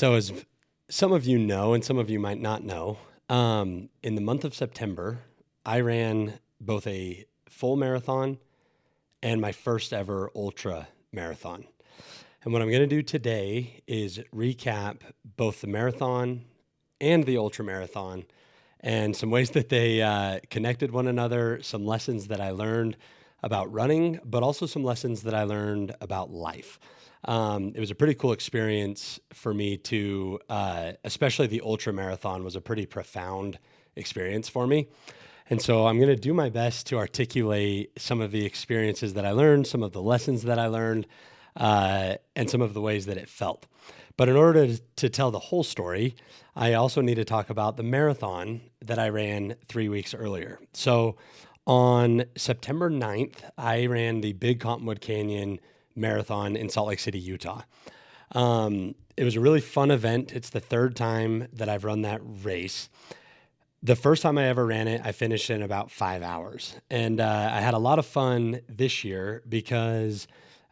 So, as some of you know, and some of you might not know, in the month of September, I ran both a full marathon and my first ever ultra marathon. And what I'm going to do today is recap both the marathon and the ultra marathon and some ways that they connected one another, some lessons that I learned about running, but also some lessons that I learned about life. It was a pretty cool experience for me to, especially the ultra marathon was a pretty profound experience for me. And so I'm going to do my best to articulate some of the experiences that I learned, some of the lessons that I learned, and some of the ways that it felt. But in order to tell the whole story, I also need to talk about the marathon that I ran 3 weeks earlier. So on September 9th, I ran the Big Cottonwood Canyon Marathon in Salt Lake City, Utah. It was a really fun event. It's the third time that I've run that race. The first time I ever ran it, I finished in about 5 hours. And I had a lot of fun this year because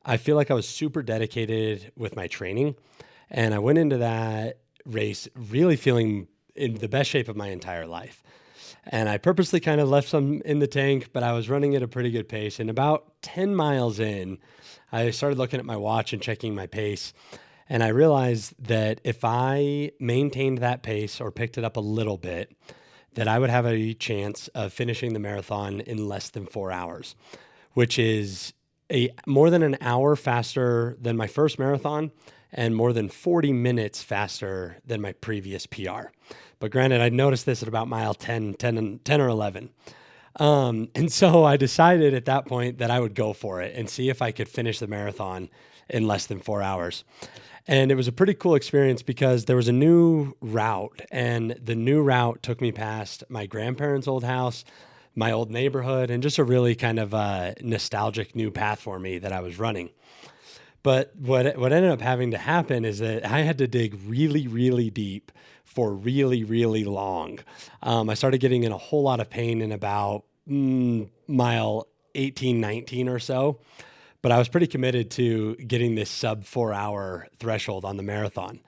I feel like I was super dedicated with my training. And I went into that race really feeling in the best shape of my entire life. And I purposely kind of left some in the tank, but I was running at a pretty good pace. And about 10 miles in, I started looking at my watch and checking my pace. And I realized that if I maintained that pace or picked it up a little bit, that I would have a chance of finishing the marathon in less than 4 hours, which is more than an hour faster than my first marathon and more than 40 minutes faster than my previous PR. But granted, I noticed this at about mile 10 or 11. And so I decided at that point that I would go for it and see if I could finish the marathon in less than 4 hours. And it was a pretty cool experience because there was a new route, and the new route took me past my grandparents' old house, my old neighborhood, and just a really kind of nostalgic new path for me that I was running. But what ended up having to happen is that I had to dig really, really deep for really, really long. I started getting in a whole lot of pain in about mile 18, 19 or so. But I was pretty committed to getting this sub 4 hour threshold on the marathon.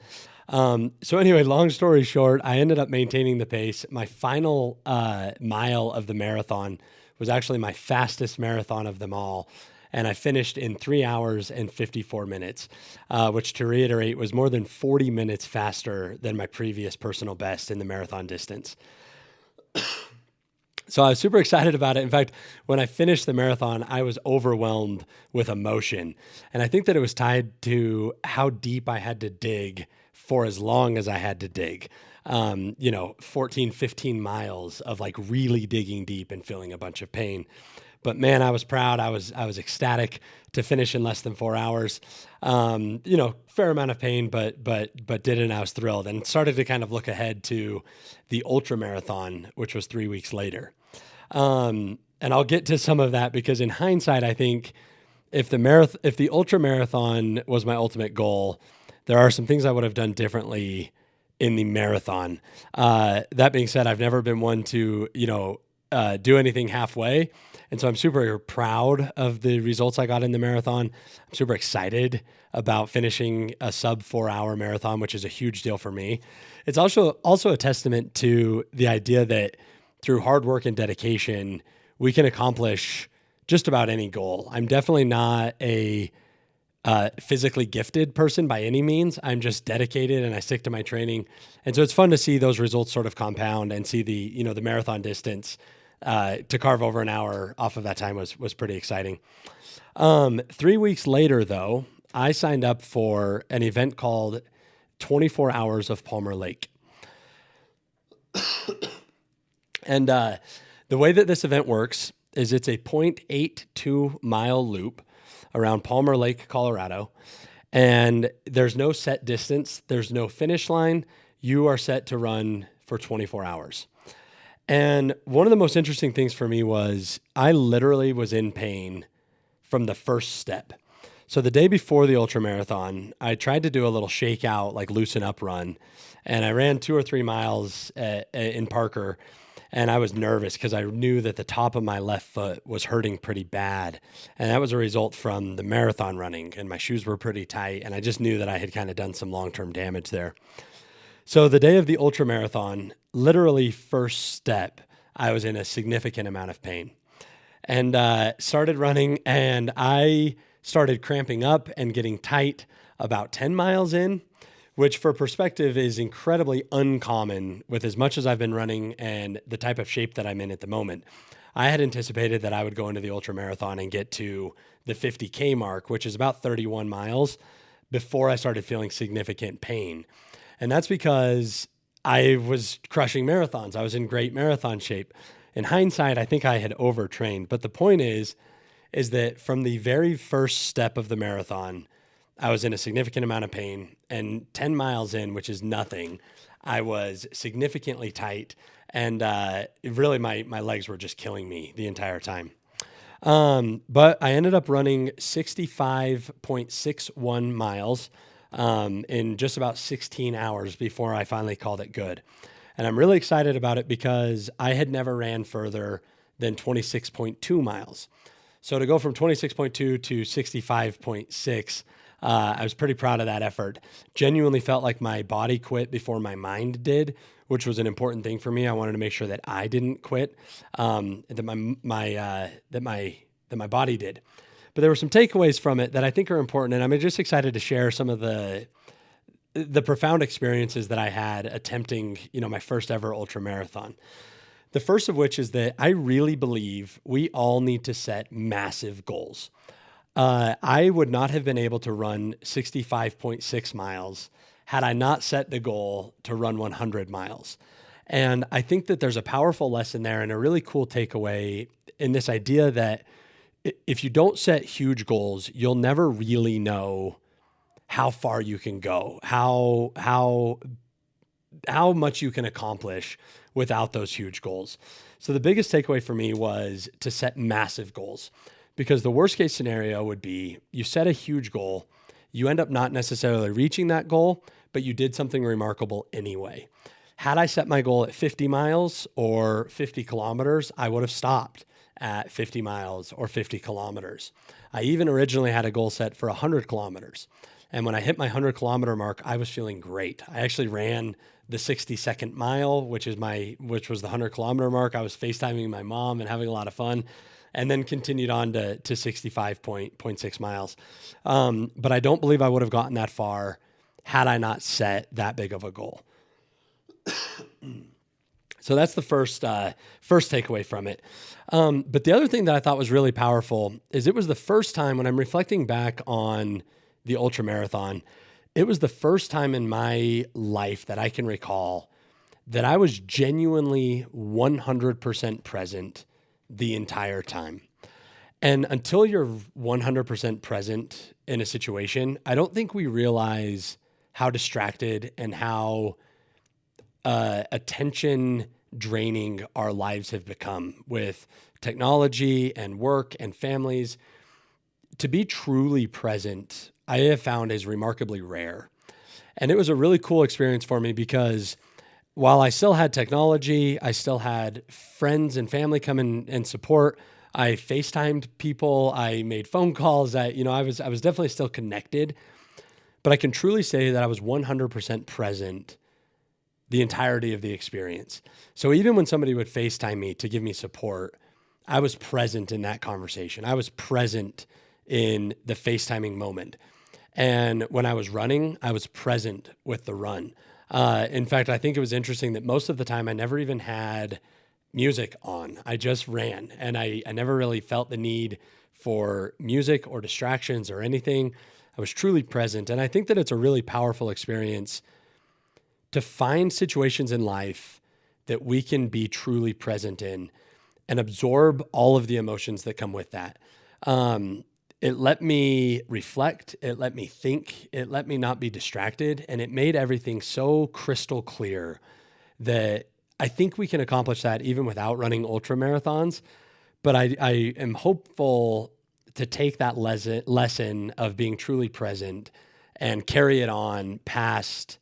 So anyway, long story short, I ended up maintaining the pace. My final mile of the marathon was actually my fastest marathon of them all. And I finished in 3 hours and 54 minutes, which, to reiterate, was more than 40 minutes faster than my previous personal best in the marathon distance. So I was super excited about it. In fact, when I finished the marathon, I was overwhelmed with emotion. And I think that it was tied to how deep I had to dig for as long as I had to dig. 14, 15 miles of like really digging deep and feeling a bunch of pain. But man, I was proud. I was ecstatic to finish in less than 4 hours. Fair amount of pain, but did it, and I was thrilled, and started to kind of look ahead to the ultra marathon, which was 3 weeks later. And I'll get to some of that because in hindsight, I think if the ultra marathon was my ultimate goal, there are some things I would have done differently in the marathon. That being said, I've never been one to, do anything halfway. And so I'm super proud of the results I got in the marathon. I'm super excited about finishing a sub 4 hour marathon, which is a huge deal for me. It's also a testament to the idea that through hard work and dedication, we can accomplish just about any goal. I'm definitely not a physically gifted person by any means. I'm just dedicated and I stick to my training. And so it's fun to see those results sort of compound and see the marathon distance to carve over an hour off of that time was pretty exciting. 3 weeks later, though, I signed up for an event called 24 Hours of Palmer Lake. And the way that this event works is it's a 0.82 mile loop around Palmer Lake, Colorado. And there's no set distance. There's no finish line. You are set to run for 24 hours. And one of the most interesting things for me was I literally was in pain from the first step. So the day before the ultra marathon, I tried to do a little shakeout, like loosen up run. And I ran 2 or 3 miles in Parker. And I was nervous because I knew that the top of my left foot was hurting pretty bad. And that was a result from the marathon running, and my shoes were pretty tight. And I just knew that I had kind of done some long-term damage there. So the day of the ultra marathon, literally first step, I was in a significant amount of pain and started running, and I started cramping up and getting tight about 10 miles in, which for perspective is incredibly uncommon with as much as I've been running and the type of shape that I'm in at the moment. I had anticipated that I would go into the ultra marathon and get to the 50K mark, which is about 31 miles, before I started feeling significant pain. And that's because I was crushing marathons. I was in great marathon shape. In hindsight, I think I had overtrained. But the point is that from the very first step of the marathon, I was in a significant amount of pain. And 10 miles in, which is nothing, I was significantly tight. And really, my legs were just killing me the entire time. But I ended up running 65.61 miles in just about 16 hours before I finally called it good. And I'm really excited about it because I had never ran further than 26.2 miles. So to go from 26.2 to 65.6, I was pretty proud of that effort. Genuinely felt like my body quit before my mind did, which was an important thing for me. I wanted to make sure that I didn't quit, that my body did. But there were some takeaways from it that I think are important, and I'm just excited to share some of the profound experiences that I had attempting, my first ever ultra marathon. The first of which is that I really believe we all need to set massive goals. I would not have been able to run 65.6 miles had I not set the goal to run 100 miles. And I think that there's a powerful lesson there and a really cool takeaway in this idea that if you don't set huge goals, you'll never really know how far you can go, how much you can accomplish without those huge goals. So the biggest takeaway for me was to set massive goals, because the worst case scenario would be you set a huge goal, you end up not necessarily reaching that goal, but you did something remarkable anyway. Had I set my goal at 50 miles or 50 kilometers, I would have stopped at 50 miles or 50 kilometers. I even originally had a goal set for 100 kilometers. And when I hit my 100-kilometer mark, I was feeling great. I actually ran the 60-second mile, which was the 100-kilometer mark. I was FaceTiming my mom and having a lot of fun, and then continued on to 65.6 miles. But I don't believe I would have gotten that far had I not set that big of a goal. So that's the first takeaway from it. But the other thing that I thought was really powerful is it was the first time when I'm reflecting back on the ultra marathon, it was the first time in my life that I can recall that I was genuinely 100% present the entire time. And until you're 100% present in a situation, I don't think we realize how distracted and how attention draining our lives have become with technology and work and families. To be truly present, I have found, is remarkably rare. And it was a really cool experience for me because while I still had technology, I still had friends and family come in and support. I FaceTimed people. I made phone calls. I was definitely still connected, but I can truly say that I was 100% present the entirety of the experience. So even when somebody would FaceTime me to give me support, I was present in that conversation. I was present in the FaceTiming moment. And when I was running, I was present with the run. In fact, I think it was interesting that most of the time I never even had music on. I just ran, and I never really felt the need for music or distractions or anything. I was truly present. And I think that it's a really powerful experience to find situations in life that we can be truly present in and absorb all of the emotions that come with that. It let me reflect, it let me think, it let me not be distracted, and it made everything so crystal clear that I think we can accomplish that even without running ultra marathons. But I am hopeful to take that lesson of being truly present and carry it on past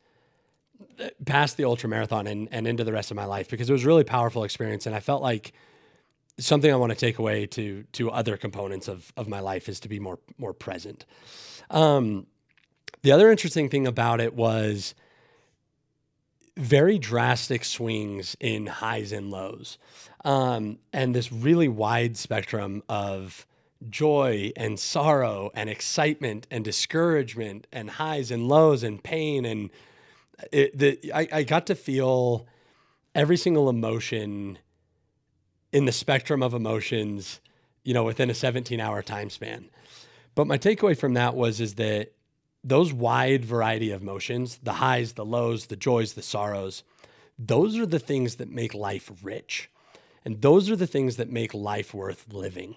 past the ultra marathon and into the rest of my life, because it was a really powerful experience. And I felt like something I want to take away to other components of my life is to be more present. The other interesting thing about it was very drastic swings in highs and lows, and this really wide spectrum of joy and sorrow and excitement and discouragement and highs and lows and pain. And I got to feel every single emotion in the spectrum of emotions, within a 17-hour time span. But my takeaway from that is that those wide variety of emotions, the highs, the lows, the joys, the sorrows, those are the things that make life rich. And those are the things that make life worth living.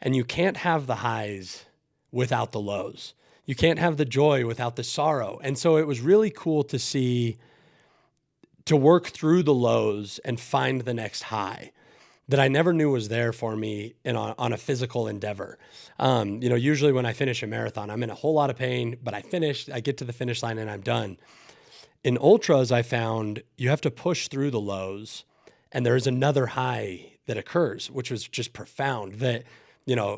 And you can't have the highs without the lows. You can't have the joy without the sorrow. And so it was really cool to work through the lows and find the next high that I never knew was there for me on a physical endeavor. Usually when I finish a marathon, I'm in a whole lot of pain, but I get to the finish line and I'm done. In ultras, I found you have to push through the lows, and there is another high that occurs, which was just profound. That,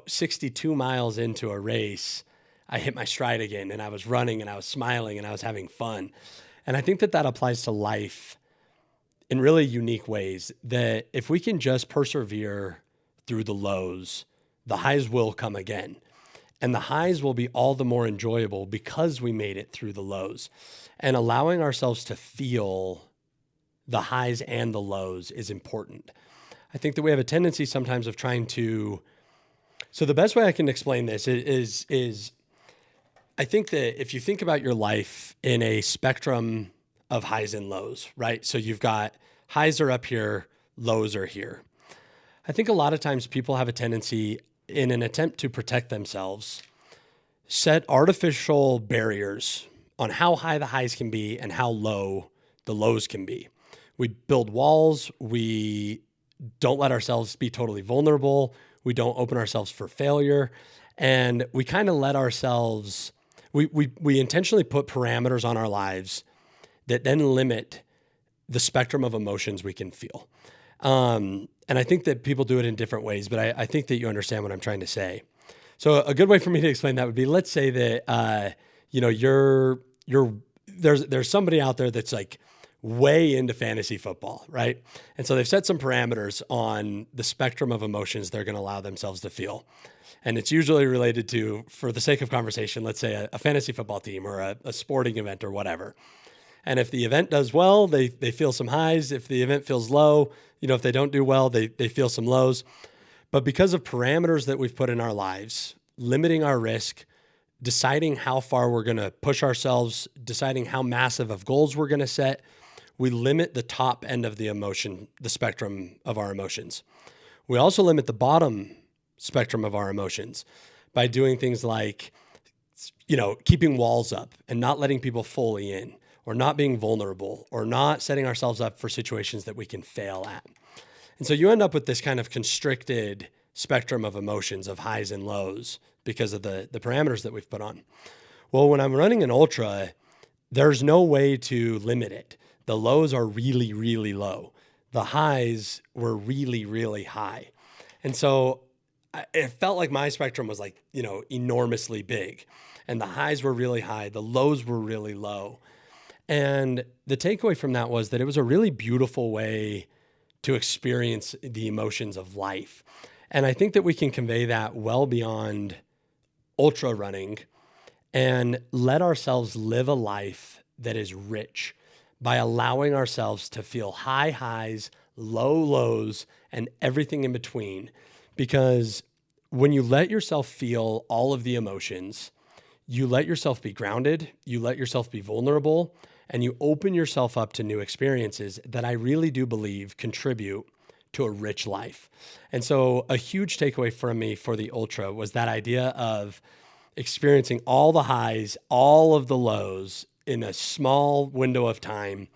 62 miles into a race, I hit my stride again, and I was running and I was smiling and I was having fun. And I think that applies to life in really unique ways, that if we can just persevere through the lows, the highs will come again. And the highs will be all the more enjoyable because we made it through the lows. And allowing ourselves to feel the highs and the lows is important. I think that we have a tendency sometimes of trying to... So the best way I can explain this is I think that if you think about your life in a spectrum of highs and lows, right? So you've got highs are up here, lows are here. I think a lot of times people have a tendency, in an attempt to protect themselves, set artificial barriers on how high the highs can be and how low the lows can be. We build walls. We don't let ourselves be totally vulnerable. We don't open ourselves for failure. And we kind of let ourselves, we intentionally put parameters on our lives that then limit the spectrum of emotions we can feel. And I think that people do it in different ways, but I think that you understand what I'm trying to say. So a good way for me to explain that would be, let's say that, there's somebody out there that's like way into fantasy football, right? And so they've set some parameters on the spectrum of emotions they're going to allow themselves to feel. And it's usually related to, for the sake of conversation, let's say a fantasy football team or a sporting event or whatever. And if the event does well, they feel some highs. If the event feels low, if they don't do well, they feel some lows. But because of parameters that we've put in our lives, limiting our risk, deciding how far we're going to push ourselves, deciding how massive of goals we're going to set, we limit the top end of the spectrum of our emotions. We also limit the bottom spectrum of our emotions by doing things like, keeping walls up and not letting people fully in, or not being vulnerable, or not setting ourselves up for situations that we can fail at. And so you end up with this kind of constricted spectrum of emotions, of highs and lows, because of the parameters that we've put on. Well, when I'm running an ultra, there's no way to limit it. The lows are really, really low. The highs were really, really high. And so it felt like my spectrum was like, enormously big. And the highs were really high. The lows were really low. And the takeaway from that was that it was a really beautiful way to experience the emotions of life. And I think that we can convey that well beyond ultra running and let ourselves live a life that is rich by allowing ourselves to feel high highs, low lows, and everything in between. Because when you let yourself feel all of the emotions, you let yourself be grounded, you let yourself be vulnerable, and you open yourself up to new experiences that I really do believe contribute to a rich life. And so a huge takeaway from me for the ultra was that idea of experiencing all the highs, all of the lows in a small window of time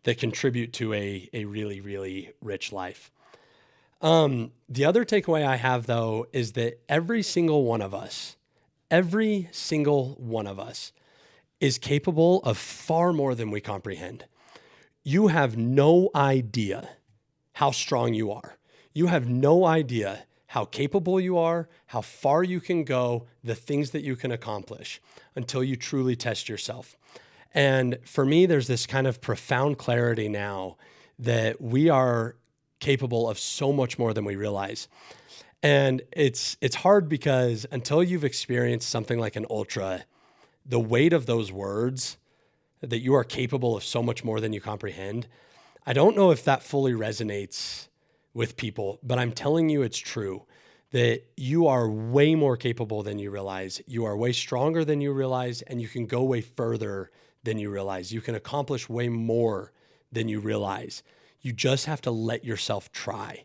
that contribute to a really, really rich life. The other takeaway I have, though, is that every single one of us is capable of far more than we comprehend. you have no idea how strong you are. You have no idea how capable you are, how far you can go, the things that you can accomplish until you truly test yourself. And for me, there's this kind of profound clarity now that we are capable of so much more than we realize. And it's hard because until you've experienced something like an ultra, the weight of those words that you are capable of so much more than you comprehend, I don't know if that fully resonates with people, but I'm telling you it's true that you are way more capable than you realize. You are way stronger than you realize, and you can go way further than you realize. You can accomplish way more than you realize. You just have to let yourself try.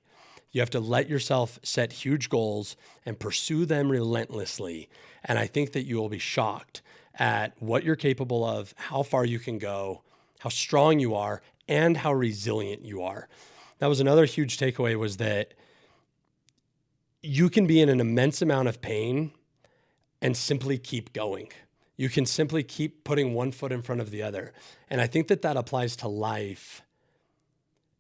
You have to let yourself set huge goals and pursue them relentlessly. And I think that you will be shocked at what you're capable of, how far you can go, how strong you are, and how resilient you are. That was another huge takeaway, was that you can be in an immense amount of pain and simply keep going. You can simply keep putting one foot in front of the other. And I think that that applies to life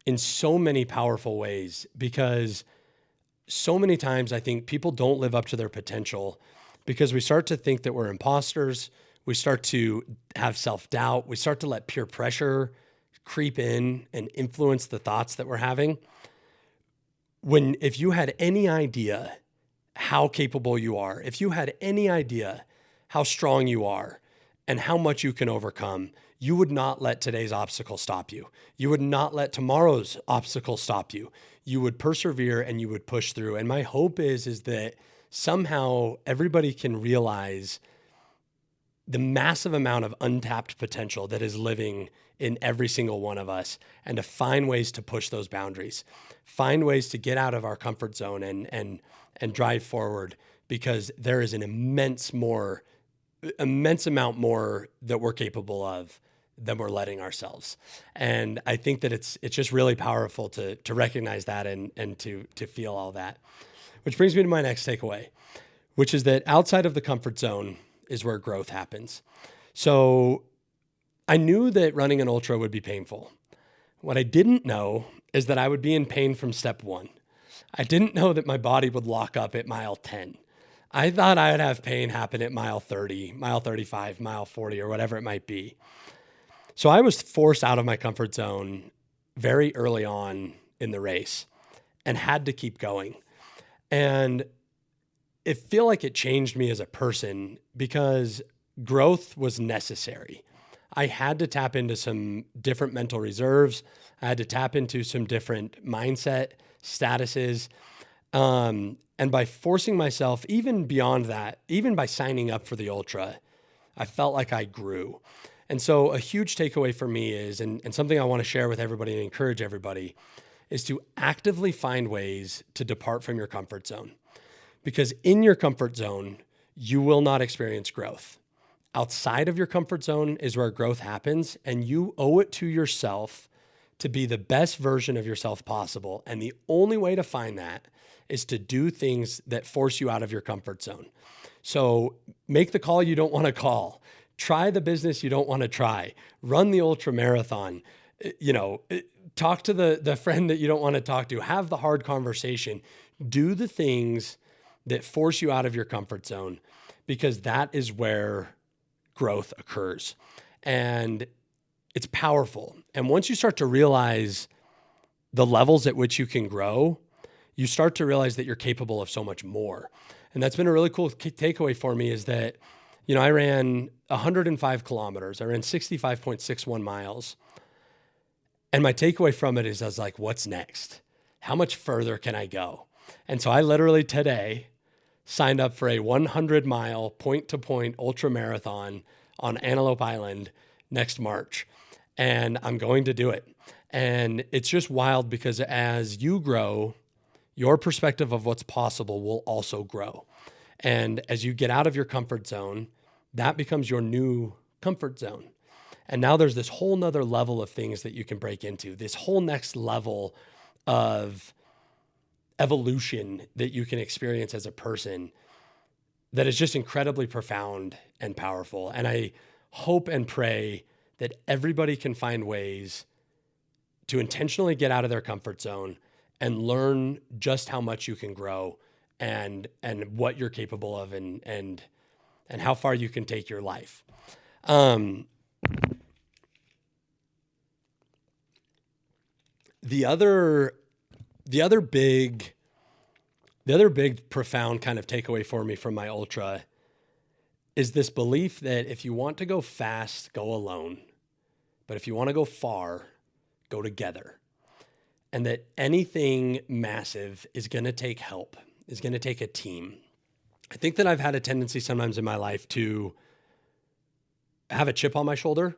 in so many powerful ways, because so many times I think people don't live up to their potential because we start to think that we're imposters. We start to have self-doubt. We start to let peer pressure creep in and influence the thoughts that we're having. If you had any idea how capable you are, if you had any idea how strong you are and how much you can overcome, you would not let today's obstacle stop you. You would not let tomorrow's obstacle stop you. You would persevere and you would push through. And my hope is that somehow everybody can realize the massive amount of untapped potential that is living in every single one of us, and to find ways to push those boundaries, find ways to get out of our comfort zone and drive forward, because there is an immense amount more that we're capable of than we're letting ourselves. And I think that it's just really powerful to recognize that and to feel all that. Which brings me to my next takeaway, which is that outside of the comfort zone is where growth happens. So I knew that running an ultra would be painful. What I didn't know is that I would be in pain from step 1. I didn't know that my body would lock up at mile 10. I thought I would have pain happen at mile 30, mile 35, mile 40, or whatever it might be. So I was forced out of my comfort zone very early on in the race and had to keep going. And it feel like it changed me as a person because growth was necessary. I had to tap into some different mental reserves. I had to tap into some different mindset statuses. And by forcing myself, even beyond that, even by signing up for the ultra, I felt like I grew. And so a huge takeaway for me is, and something I want to share with everybody and encourage everybody, is to actively find ways to depart from your comfort zone. Because in your comfort zone, you will not experience growth. Outside of your comfort zone is where growth happens, and you owe it to yourself to be the best version of yourself possible. And the only way to find that is to do things that force you out of your comfort zone. So make the call you don't want to call. Try the business you don't want to try. Run the ultra marathon. Talk to the friend that you don't want to talk to. Have the hard conversation. Do the things that force you out of your comfort zone, because that is where growth occurs. And it's powerful. And once you start to realize the levels at which you can grow, you start to realize that you're capable of so much more. And that's been a really cool takeaway for me, is that, I ran 105 kilometers. I ran 65.61 miles. And my takeaway from it is, I was like, what's next? How much further can I go? And so I literally today signed up for a 100-mile point-to-point ultra marathon on Antelope Island next March. And I'm going to do it. And it's just wild, because as you grow, your perspective of what's possible will also grow. And as you get out of your comfort zone, that becomes your new comfort zone. And now there's this whole nother level of things that you can break into, this whole next level of evolution that you can experience as a person that is just incredibly profound and powerful. And I hope and pray that everybody can find ways to intentionally get out of their comfort zone and learn just how much you can grow and what you're capable of and how far you can take your life. The other big profound kind of takeaway for me from my ultra is this belief that if you want to go fast, go alone. But if you want to go far, go together. And that anything massive is going to take help, is going to take a team. I think that I've had a tendency sometimes in my life to have a chip on my shoulder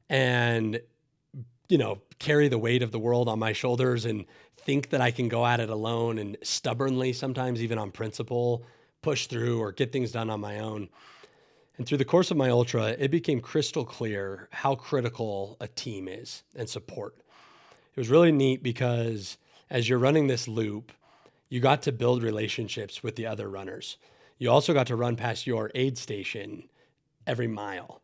and, carry the weight of the world on my shoulders and think that I can go at it alone and stubbornly, sometimes even on principle, push through or get things done on my own. And through the course of my ultra, it became crystal clear how critical a team is and support. It was really neat because as you're running this loop, you got to build relationships with the other runners. You also got to run past your aid station every mile.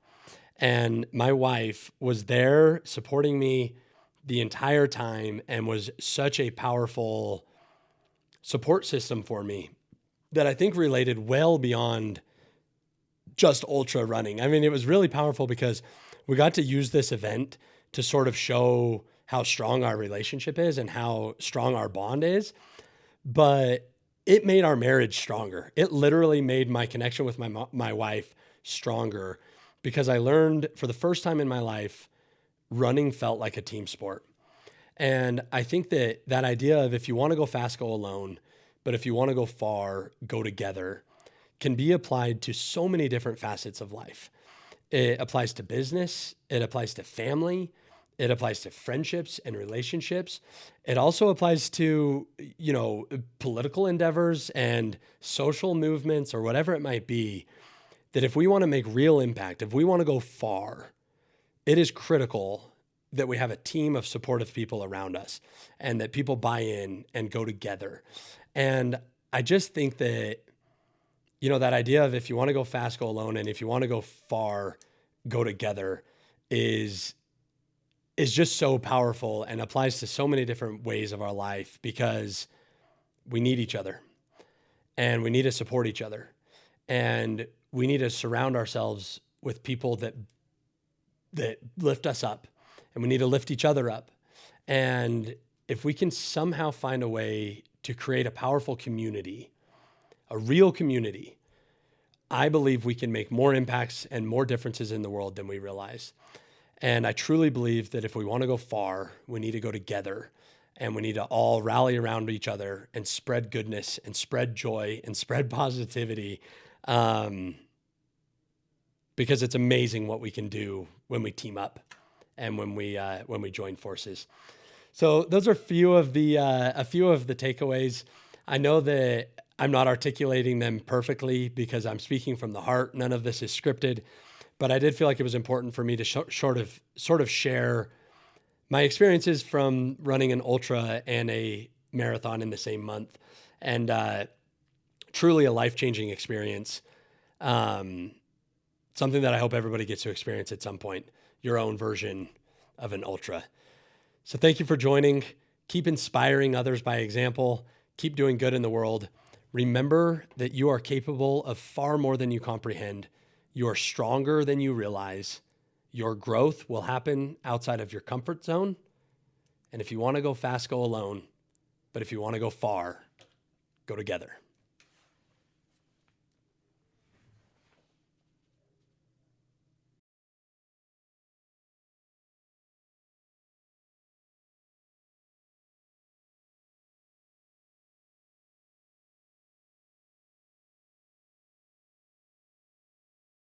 And my wife was there supporting me the entire time and was such a powerful support system for me that I think related well beyond just ultra running. I mean, it was really powerful because we got to use this event to sort of show how strong our relationship is and how strong our bond is. But it made our marriage stronger. It literally made my connection with my wife stronger because I learned for the first time in my life, running felt like a team sport. And I think that idea of if you want to go fast, go alone, but if you want to go far, go together, can be applied to so many different facets of life. It applies to business. It applies to family. It applies to friendships and relationships. It also applies to, political endeavors and social movements or whatever it might be, that if we want to make real impact, if we want to go far, it is critical that we have a team of supportive people around us and that people buy in and go together. And I just think that, that idea of if you want to go fast, go alone, and if you want to go far, go together is just so powerful and applies to so many different ways of our life because we need each other and we need to support each other and we need to surround ourselves with people that lift us up, and we need to lift each other up. And if we can somehow find a way to create a powerful community, a real community, I believe we can make more impacts and more differences in the world than we realize. And I truly believe that if we want to go far, we need to go together and we need to all rally around each other and spread goodness and spread joy and spread positivity. Because it's amazing what we can do when we team up and when we join forces. So those are a few of the takeaways. I know that I'm not articulating them perfectly because I'm speaking from the heart. None of this is scripted, but I did feel like it was important for me to sort of share my experiences from running an ultra and a marathon in the same month, and truly a life-changing experience. Something that I hope everybody gets to experience at some point, your own version of an ultra. So thank you for joining. Keep inspiring others by example. Keep doing good in the world. Remember that you are capable of far more than you comprehend. You are stronger than you realize. Your growth will happen outside of your comfort zone. And if you want to go fast, go alone. But if you want to go far, go together.